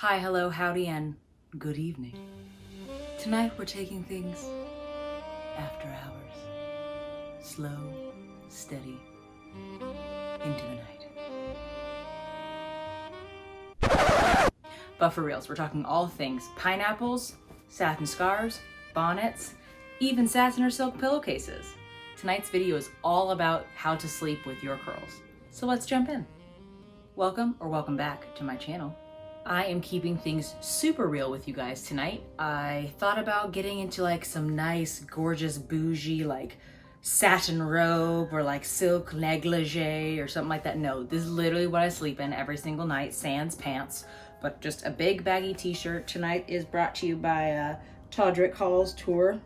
Hi, hello, howdy, and good evening. Tonight we're taking things after hours. Slow, steady, into the night. But for reals, we're talking all things pineapples, satin scarves, bonnets, even satin or silk pillowcases. Tonight's video is all about how to sleep with your curls. So let's jump in. Welcome or welcome back to my channel. I am keeping things super real with you guys tonight. I thought about getting into like some nice, gorgeous, bougie, like satin robe or like silk negligee or something like that. No, this is literally what I sleep in every single night, sans pants, but just a big baggy t-shirt. Tonight is brought to you by Todrick Hall's tour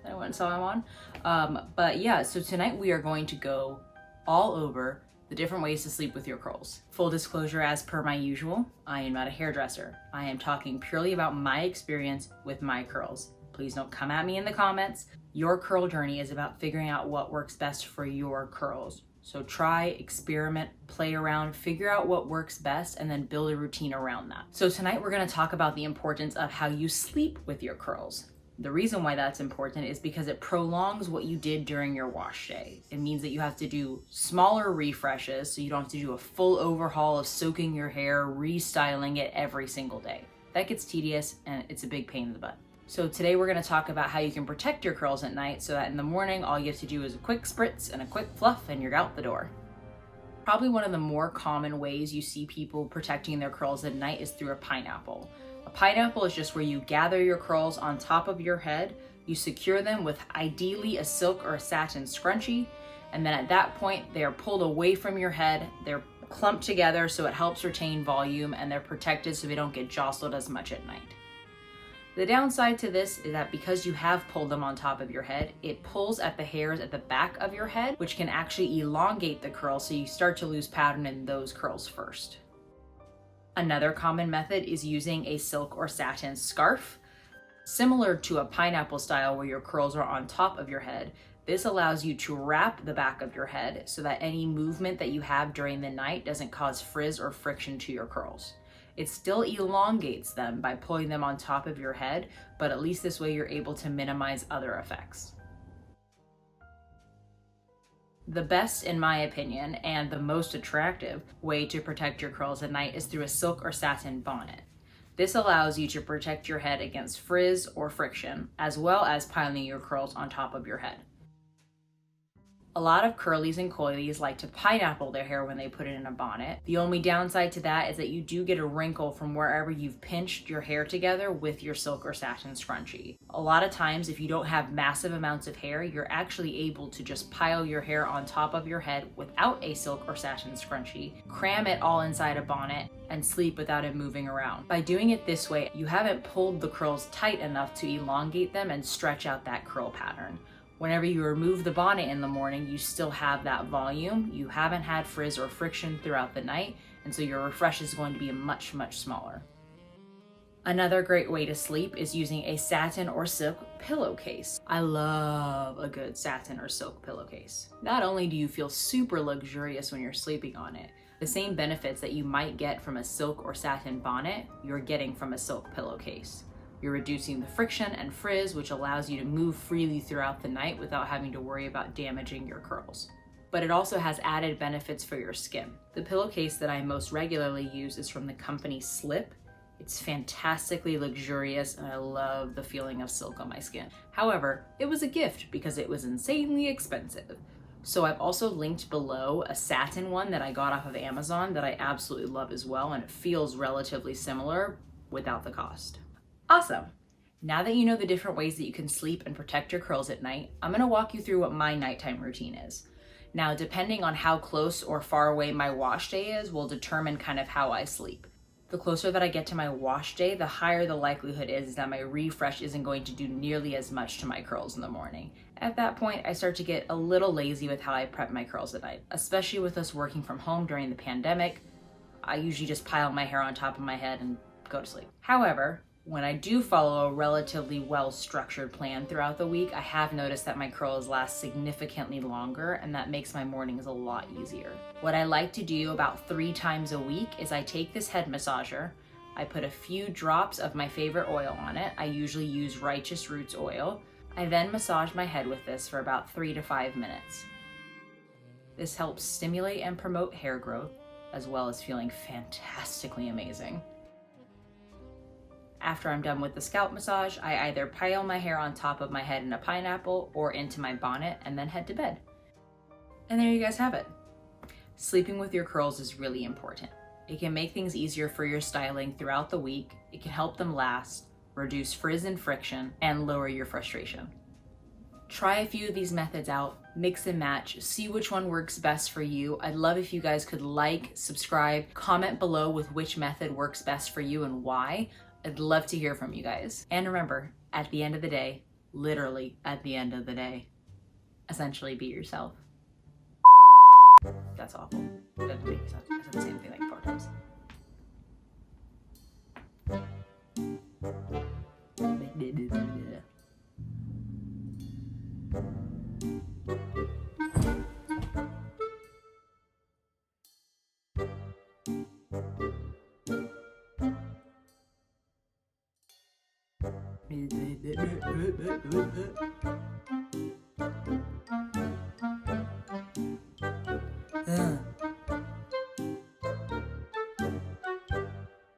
that I went and saw him on. But yeah, so tonight we are going to go all over the different ways to sleep with your curls. Full disclosure, as per my usual, I am not a hairdresser. I am talking purely about my experience with my curls. Please don't come at me in the comments. Your curl journey is about figuring out what works best for your curls. So try, experiment, play around, figure out what works best, and then build a routine around that. So tonight we're gonna talk about the importance of how you sleep with your curls. The reason why that's important is because it prolongs what you did during your wash day. It means that you have to do smaller refreshes, so you don't have to do a full overhaul of soaking your hair, restyling it every single day. That gets tedious and it's a big pain in the butt. So today we're gonna talk about how you can protect your curls at night so that in the morning, all you have to do is a quick spritz and a quick fluff and you're out the door. Probably one of the more common ways you see people protecting their curls at night is through a pineapple. A pineapple is just where you gather your curls on top of your head, you secure them with ideally a silk or a satin scrunchie, and then at that point they are pulled away from your head, they're clumped together so it helps retain volume, and they're protected so they don't get jostled as much at night. The downside to this is that because you have pulled them on top of your head, it pulls at the hairs at the back of your head, which can actually elongate the curl, so you start to lose pattern in those curls first. Another common method is using a silk or satin scarf. Similar to a pineapple style where your curls are on top of your head, this allows you to wrap the back of your head so that any movement that you have during the night doesn't cause frizz or friction to your curls. It still elongates them by pulling them on top of your head, but at least this way you're able to minimize other effects. The best, in my opinion, and the most attractive way to protect your curls at night is through a silk or satin bonnet. This allows you to protect your head against frizz or friction, as well as piling your curls on top of your head. A lot of curlies and coilies like to pineapple their hair when they put it in a bonnet. The only downside to that is that you do get a wrinkle from wherever you've pinched your hair together with your silk or satin scrunchie. A lot of times, if you don't have massive amounts of hair, you're actually able to just pile your hair on top of your head without a silk or satin scrunchie, cram it all inside a bonnet, and sleep without it moving around. By doing it this way, you haven't pulled the curls tight enough to elongate them and stretch out that curl pattern. Whenever you remove the bonnet in the morning, you still have that volume. You haven't had frizz or friction throughout the night, and so your refresh is going to be much, much smaller. Another great way to sleep is using a satin or silk pillowcase. I love a good satin or silk pillowcase. Not only do you feel super luxurious when you're sleeping on it, the same benefits that you might get from a silk or satin bonnet, you're getting from a silk pillowcase. You're reducing the friction and frizz, which allows you to move freely throughout the night without having to worry about damaging your curls. But it also has added benefits for your skin. The pillowcase that I most regularly use is from the company Slip. It's fantastically luxurious and I love the feeling of silk on my skin. However, it was a gift because it was insanely expensive. So I've also linked below a satin one that I got off of Amazon that I absolutely love as well, and it feels relatively similar without the cost. Awesome. Now that you know the different ways that you can sleep and protect your curls at night, I'm going to walk you through what my nighttime routine is. Now, depending on how close or far away my wash day is will determine kind of how I sleep. The closer that I get to my wash day, the higher the likelihood is that my refresh isn't going to do nearly as much to my curls in the morning. At that point, I start to get a little lazy with how I prep my curls at night. Especially with us working from home during the pandemic, I usually just pile my hair on top of my head and go to sleep. However, when I do follow a relatively well-structured plan throughout the week, I have noticed that my curls last significantly longer, and that makes my mornings a lot easier. What I like to do about 3 times a week is I take this head massager, I put a few drops of my favorite oil on it. I usually use Righteous Roots oil. I then massage my head with this for about 3 to 5 minutes. This helps stimulate and promote hair growth, as well as feeling fantastically amazing. After I'm done with the scalp massage, I either pile my hair on top of my head in a pineapple or into my bonnet and then head to bed. And there you guys have it. Sleeping with your curls is really important. It can make things easier for your styling throughout the week. It can help them last, reduce frizz and friction, and lower your frustration. Try a few of these methods out, mix and match, see which one works best for you. I'd love if you guys could like, subscribe, comment below with which method works best for you and why. I'd love to hear from you guys. And remember, at the end of the day, literally at the end of the day, essentially be yourself. That's awful. I said the same thing like 4 times.